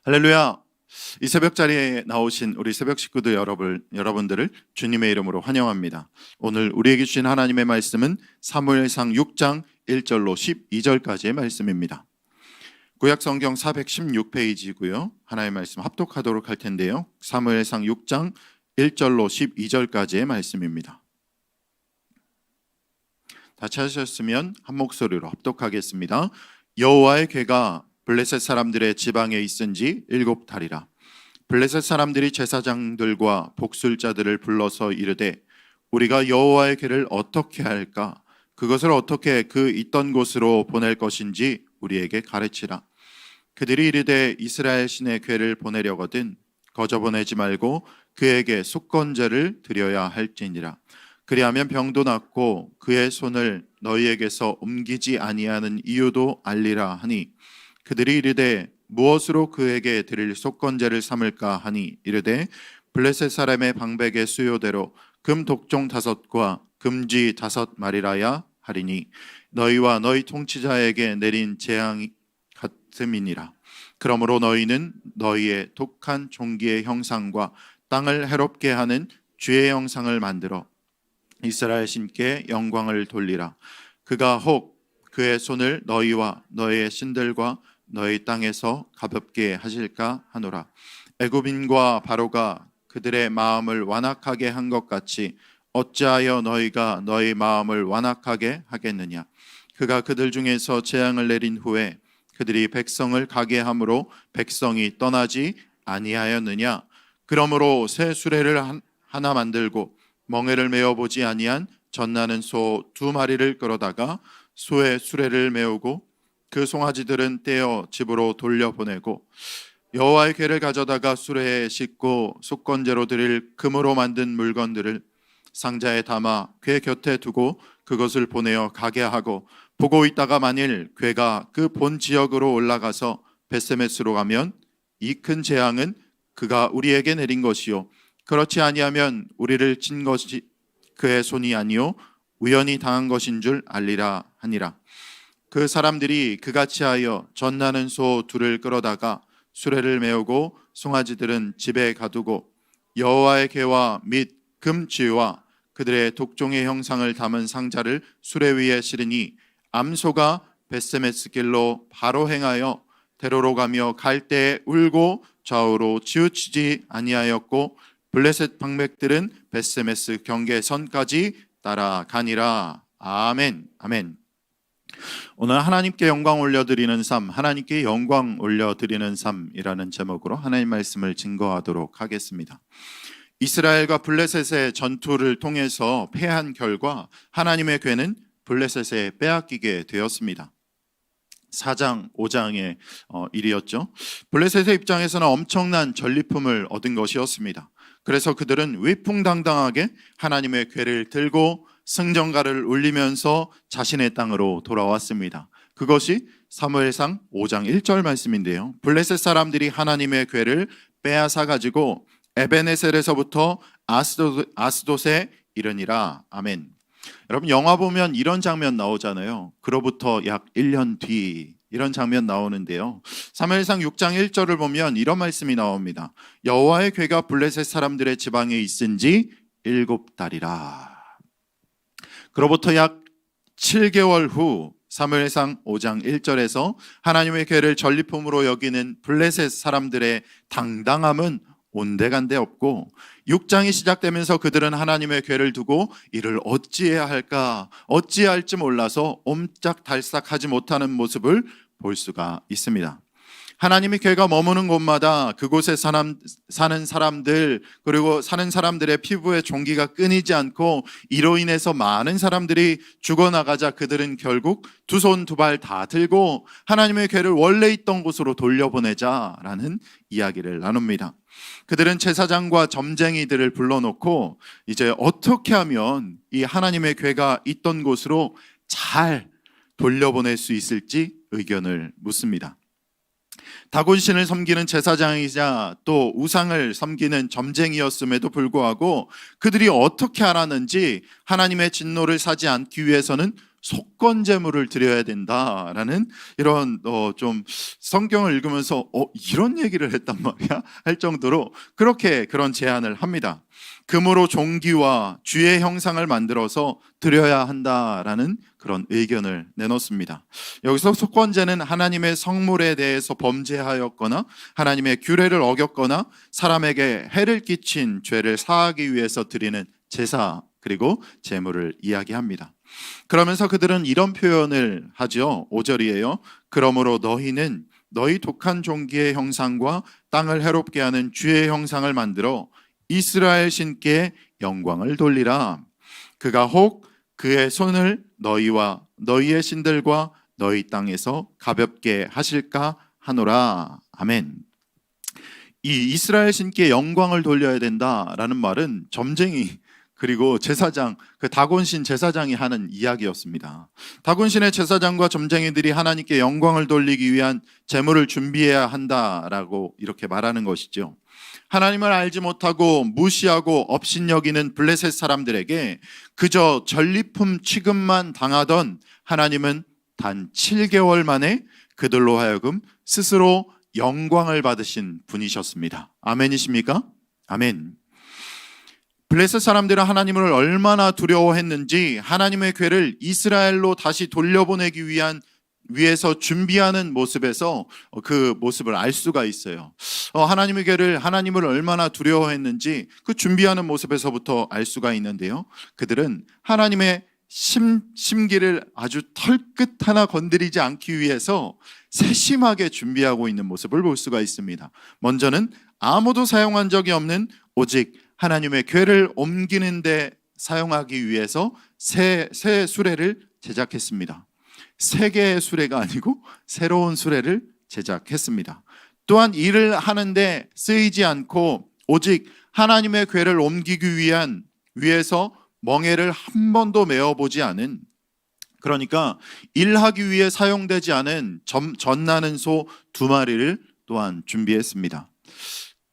할렐루야. 이 새벽 자리에 나오신 우리 새벽 식구들 여러분들을 주님의 이름으로 환영합니다. 오늘 우리에게 주신 하나님의 말씀은 사무엘상 6장 1절로 12절까지의 말씀입니다. 구약 성경 416페이지고요. 하나님의 말씀 합독하도록 할 텐데요. 사무엘상 6장 1절로 12절까지의 말씀입니다. 다 찾으셨으면 한 목소리로 합독하겠습니다. 여호와의 궤가 블레셋 사람들의 지방에 있은지 7달이라. 블레셋 사람들이 제사장들과 복술자들을 불러서 이르되 우리가 여호와의 궤를 어떻게 할까? 그것을 어떻게 그 있던 곳으로 보낼 것인지 우리에게 가르치라. 그들이 이르되 이스라엘 신의 궤를 보내려거든 거저 보내지 말고 그에게 속건제를 드려야 할지니라. 그리하면 병도 낫고 그의 손을 너희에게서 옮기지 아니하는 이유도 알리라 하니 그들이 이르되 무엇으로 그에게 드릴 속건제를 삼을까 하니 이르되 블레셋 사람의 방백의 수요대로 금 독종 5과 금쥐 5마리라야 하리니 너희와 너희 통치자에게 내린 재앙 같음이니라. 그러므로 너희는 너희의 독한 종기의 형상과 땅을 해롭게 하는 쥐의 형상을 만들어 이스라엘 신께 영광을 돌리라. 그가 혹 그의 손을 너희와 너희의 신들과 너희 땅에서 가볍게 하실까 하노라. 애굽인과 바로가 그들의 마음을 완악하게 한 것 같이 어찌하여 너희가 너희 마음을 완악하게 하겠느냐. 그가 그들 중에서 재앙을 내린 후에 그들이 백성을 가게 함으로 백성이 떠나지 아니하였느냐. 그러므로 새 수레를 하나 만들고 멍에를 메어보지 아니한 젖나는 소 2마리를 끌어다가 소의 수레를 메우고 그 송아지들은 떼어 집으로 돌려보내고 여호와의 궤를 가져다가 수레에 싣고 속건제로 드릴 금으로 만든 물건들을 상자에 담아 궤 곁에 두고 그것을 보내어 가게 하고 보고 있다가 만일 궤가 그 본 지역으로 올라가서 벳세메스로 가면 이 큰 재앙은 그가 우리에게 내린 것이요 그렇지 아니하면 우리를 친 것이 그의 손이 아니요 우연히 당한 것인 줄 알리라 하니라. 그 사람들이 그같이 하여 젖나는 소 2를 끌어다가 수레를 메우고 송아지들은 집에 가두고 여호와의 궤와 및 금쥐와 그들의 독종의 형상을 담은 상자를 수레 위에 실으니 암소가 벳세메스 길로 바로 행하여 대로로 가며 갈 때에 울고 좌우로 치우치지 아니하였고 블레셋 방백들은 벳세메스 경계선까지 따라가니라. 아멘. 아멘. 오늘 하나님께 영광 올려드리는 삶, 하나님께 영광 올려드리는 삶이라는 제목으로 하나님 말씀을 증거하도록 하겠습니다. 이스라엘과 블레셋의 전투를 통해서 패한 결과 하나님의 궤는 블레셋에 빼앗기게 되었습니다. 4장, 5장의 일이었죠. 블레셋의 입장에서는 엄청난 전리품을 얻은 것이었습니다. 그래서 그들은 위풍당당하게 하나님의 궤를 들고 승전가를 울리면서 자신의 땅으로 돌아왔습니다. 그것이 사무엘상 5장 1절 말씀인데요. 블레셋 사람들이 하나님의 궤를 빼앗아 가지고 에베네셀에서부터 아스돗에 이르니라. 아멘. 여러분 영화 보면 이런 장면 나오잖아요. 그로부터 약 1년 뒤 이런 장면 나오는데요. 사무엘상 6장 1절을 보면 이런 말씀이 나옵니다. 여호와의 궤가 블레셋 사람들의 지방에 있은지 7달이라. 그로부터 약 7개월 후 사무엘상 5장 1절에서 하나님의 궤를 전리품으로 여기는 블레셋 사람들의 당당함은 온데간데 없고 6장이 시작되면서 그들은 하나님의 궤를 두고 이를 어찌해야 할까 어찌할지 몰라서 옴짝달싹하지 못하는 모습을 볼 수가 있습니다. 하나님의 궤가 머무는 곳마다 그곳에 사는 사람들 그리고 사는 사람들의 피부에 종기가 끊이지 않고 이로 인해서 많은 사람들이 죽어나가자 그들은 결국 2손 2발 다 들고 하나님의 궤를 원래 있던 곳으로 돌려보내자라는 이야기를 나눕니다. 그들은 제사장과 점쟁이들을 불러놓고 이제 어떻게 하면 이 하나님의 궤가 있던 곳으로 잘 돌려보낼 수 있을지 의견을 묻습니다. 다곤신을 섬기는 제사장이자 또 우상을 섬기는 점쟁이였음에도 불구하고 그들이 어떻게 알았는지 하나님의 진노를 사지 않기 위해서는 속건 제물을 드려야 된다라는 이런 좀 성경을 읽으면서 이런 얘기를 했단 말이야 할 정도로 그렇게 그런 제안을 합니다. 금으로 종기와 쥐의 형상을 만들어서 드려야 한다라는 그런 의견을 내놓습니다. 여기서 속건제는 하나님의 성물에 대해서 범죄하였거나 하나님의 규례를 어겼거나 사람에게 해를 끼친 죄를 사하기 위해서 드리는 제사 그리고 제물을 이야기합니다. 그러면서 그들은 이런 표현을 하죠. 5절이에요. 그러므로 너희는 너희 독한 종기의 형상과 땅을 해롭게 하는 쥐의 형상을 만들어 이스라엘 신께 영광을 돌리라. 그가 혹 그의 손을 너희와 너희의 신들과 너희 땅에서 가볍게 하실까 하노라. 아멘. 이 이스라엘 신께 영광을 돌려야 된다라는 말은 점쟁이 그리고 제사장, 그 다곤신 제사장이 하는 이야기였습니다. 다곤신의 제사장과 점쟁이들이 하나님께 영광을 돌리기 위한 제물을 준비해야 한다라고 이렇게 말하는 것이죠. 하나님을 알지 못하고 무시하고 업신여기는 블레셋 사람들에게 그저 전리품 취급만 당하던 하나님은 단 7개월 만에 그들로 하여금 스스로 영광을 받으신 분이셨습니다. 아멘이십니까? 아멘. 블레셋 사람들은 하나님을 얼마나 두려워했는지 하나님의 궤를 이스라엘로 다시 돌려보내기 위해서 준비하는 모습에서 그 모습을 알 수가 있어요. 하나님의 궤를 하나님을 얼마나 두려워했는지 그 준비하는 모습에서부터 알 수가 있는데요. 그들은 하나님의 심기를 아주 털끝 하나 건드리지 않기 위해서 세심하게 준비하고 있는 모습을 볼 수가 있습니다. 먼저는 아무도 사용한 적이 없는 오직 하나님의 궤를 옮기는 데 사용하기 위해서 새 수레를 제작했습니다. 세 개의 수레가 아니고 새로운 수레를 제작했습니다. 또한 일을 하는데 쓰이지 않고 오직 하나님의 궤를 옮기기 위해서 멍에를 한 번도 메어보지 않은, 그러니까 일하기 위해 사용되지 않은 젖나는 소 2마리를 또한 준비했습니다.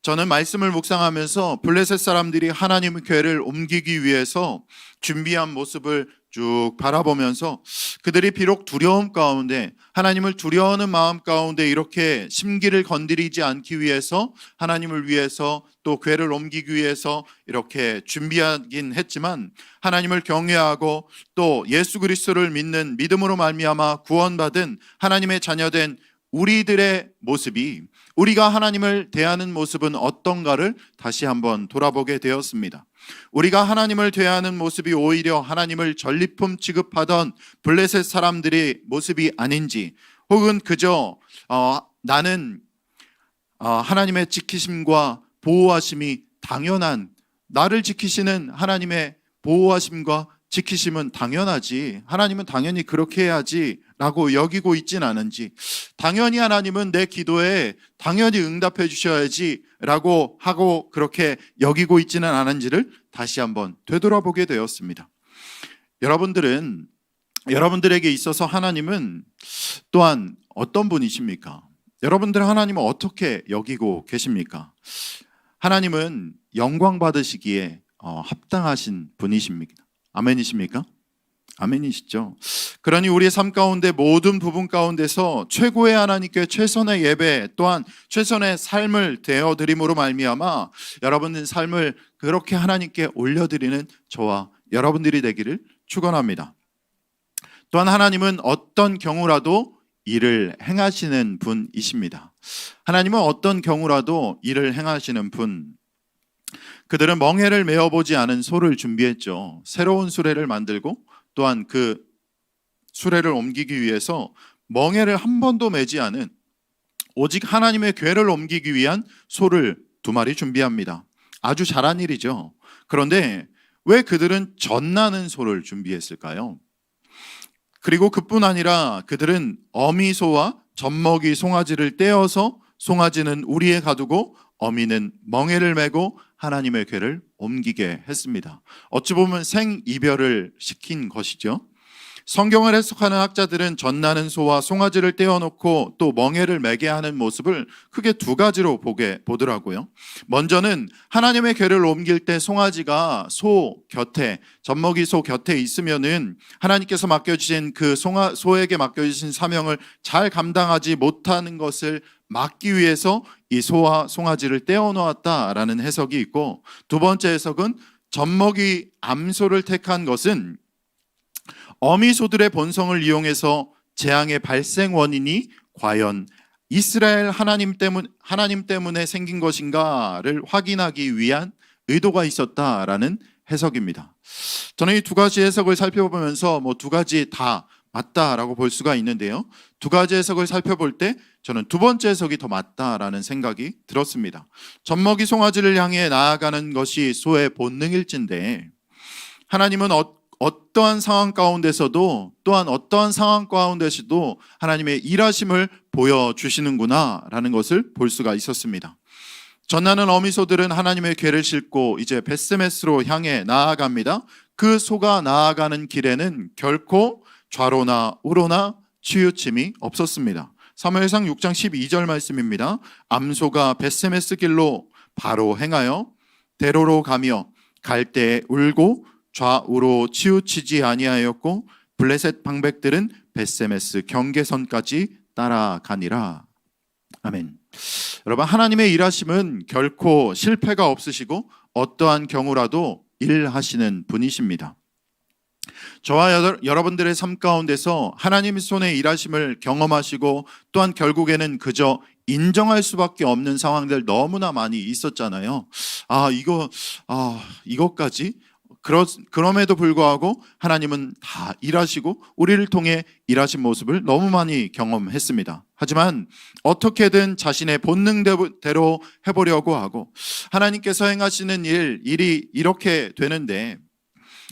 저는 말씀을 묵상하면서 블레셋 사람들이 하나님의 궤를 옮기기 위해서 준비한 모습을 쭉 바라보면서 그들이 비록 두려움 가운데 하나님을 두려워하는 마음 가운데 이렇게 심기를 건드리지 않기 위해서 하나님을 위해서 또 궤를 옮기기 위해서 이렇게 준비하긴 했지만 하나님을 경외하고 또 예수 그리스도를 믿는 믿음으로 말미암아 구원받은 하나님의 자녀된 우리들의 모습이, 우리가 하나님을 대하는 모습은 어떤가를 다시 한번 돌아보게 되었습니다. 우리가 하나님을 대하는 모습이 오히려 하나님을 전리품 취급하던 블레셋 사람들의 모습이 아닌지, 혹은 그저 나는 하나님의 지키심과 보호하심이 당연한, 나를 지키시는 하나님의 보호하심과 지키심은 당연하지, 하나님은 당연히 그렇게 해야지 라고 여기고 있진 않은지, 당연히 하나님은 내 기도에 당연히 응답해 주셔야지 라고 하고 그렇게 여기고 있지는 않은지를 다시 한번 되돌아보게 되었습니다. 여러분들에게 있어서 하나님은 또한 어떤 분이십니까? 여러분들 하나님은 어떻게 여기고 계십니까? 하나님은 영광 받으시기에 합당하신 분이십니까? 아멘이십니까? 아멘이시죠. 그러니 우리의 삶 가운데 모든 부분 가운데서 최고의 하나님께 최선의 예배 또한 최선의 삶을 되어드림으로 말미암아 여러분의 삶을 그렇게 하나님께 올려드리는 저와 여러분들이 되기를 축원합니다. 또한 하나님은 어떤 경우라도 일을 행하시는 분이십니다. 하나님은 어떤 경우라도 일을 행하시는 분. 그들은 멍에를 메어보지 않은 소를 준비했죠. 새로운 수레를 만들고 또한 그 수레를 옮기기 위해서 멍에를 한 번도 매지 않은 오직 하나님의 궤를 옮기기 위한 소를 2마리 준비합니다. 아주 잘한 일이죠. 그런데 왜 그들은 젖나는 소를 준비했을까요? 그리고 그뿐 아니라 그들은 어미소와 젖먹이 송아지를 떼어서 송아지는 우리에 가두고 어미는 멍에를 메고 하나님의 궤를 옮기게 했습니다. 어찌 보면 생이별을 시킨 것이죠. 성경을 해석하는 학자들은 젖나는 소와 송아지를 떼어놓고 또 멍에를 매게 하는 모습을 크게 두 가지로 보더라고요. 먼저는 하나님의 궤를 옮길 때 송아지가 소 곁에, 젖먹이 소 곁에 있으면은 하나님께서 맡겨주신 그 소에게 맡겨주신 사명을 잘 감당하지 못하는 것을 막기 위해서 이 소와 송아지를 떼어놓았다라는 해석이 있고, 두 번째 해석은 젖먹이 암소를 택한 것은 어미소들의 본성을 이용해서 재앙의 발생 원인이 과연 이스라엘 하나님 때문에 생긴 것인가를 확인하기 위한 의도가 있었다라는 해석입니다. 저는 이 두 가지 해석을 살펴보면서 두 가지 다 맞다라고 볼 수가 있는데요. 두 가지 해석을 살펴볼 때 저는 두 번째 해석이 더 맞다라는 생각이 들었습니다. 젖먹이 송아지를 향해 나아가는 것이 소의 본능일진데, 하나님은 어떠한 상황 가운데서도 또한 어떠한 상황 가운데서도 하나님의 일하심을 보여주시는구나라는 것을 볼 수가 있었습니다. 젖나는 어미소들은 하나님의 궤를 싣고 이제 벳세메스로 향해 나아갑니다. 그 소가 나아가는 길에는 결코 좌로나 우로나 치우침이 없었습니다. 사무엘상 6장 12절 말씀입니다. 암소가 벳세메스 길로 바로 행하여 대로로 가며 갈 때에 울고 좌우로 치우치지 아니하였고 블레셋 방백들은 벳세메스 경계선까지 따라가니라. 아멘. 여러분, 하나님의 일하심은 결코 실패가 없으시고 어떠한 경우라도 일하시는 분이십니다. 저와 여러분들의 삶 가운데서 하나님의 손의 일하심을 경험하시고 또한 결국에는 그저 인정할 수밖에 없는 상황들 너무나 많이 있었잖아요. 이것까지? 그럼에도 불구하고 하나님은 다 일하시고 우리를 통해 일하신 모습을 너무 많이 경험했습니다. 하지만 어떻게든 자신의 본능대로 해보려고 하고, 하나님께서 행하시는 일이 이렇게 되는데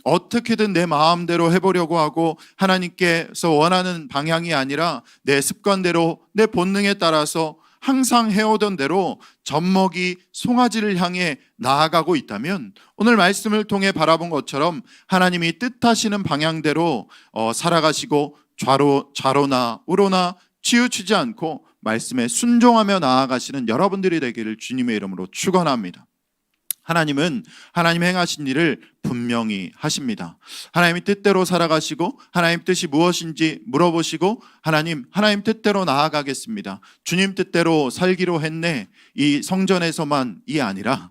어떻게든 내 마음대로 해보려고 하고 하나님께서 원하는 방향이 아니라 내 습관대로, 내 본능에 따라서 항상 해오던 대로 젖먹이 송아지를 향해 나아가고 있다면, 오늘 말씀을 통해 바라본 것처럼 하나님이 뜻하시는 방향대로 살아가시고 좌로나 우로나 치우치지 않고 말씀에 순종하며 나아가시는 여러분들이 되기를 주님의 이름으로 축원합니다. 하나님은 하나님 행하신 일을 분명히 하십니다. 하나님의 뜻대로 살아가시고 하나님 뜻이 무엇인지 물어보시고 하나님 뜻대로 나아가겠습니다. 주님 뜻대로 살기로 했네. 이 성전에서만이 아니라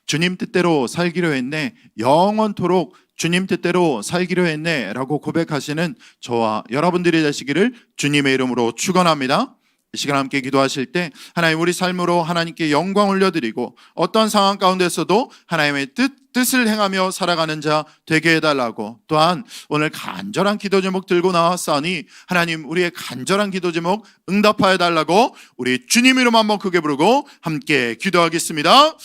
주님 뜻대로 살기로 했네. 영원토록 주님 뜻대로 살기로 했네 라고 고백하시는 저와 여러분들이 되시기를 주님의 이름으로 축원합니다. 이 시간 함께 기도하실 때 하나님, 우리 삶으로 하나님께 영광 올려드리고 어떤 상황 가운데서도 하나님의 뜻을 행하며 살아가는 자 되게 해달라고, 또한 오늘 간절한 기도 제목 들고 나왔사니 하나님, 우리의 간절한 기도 제목 응답하여 달라고 우리 주님 이름 한번 크게 부르고 함께 기도하겠습니다.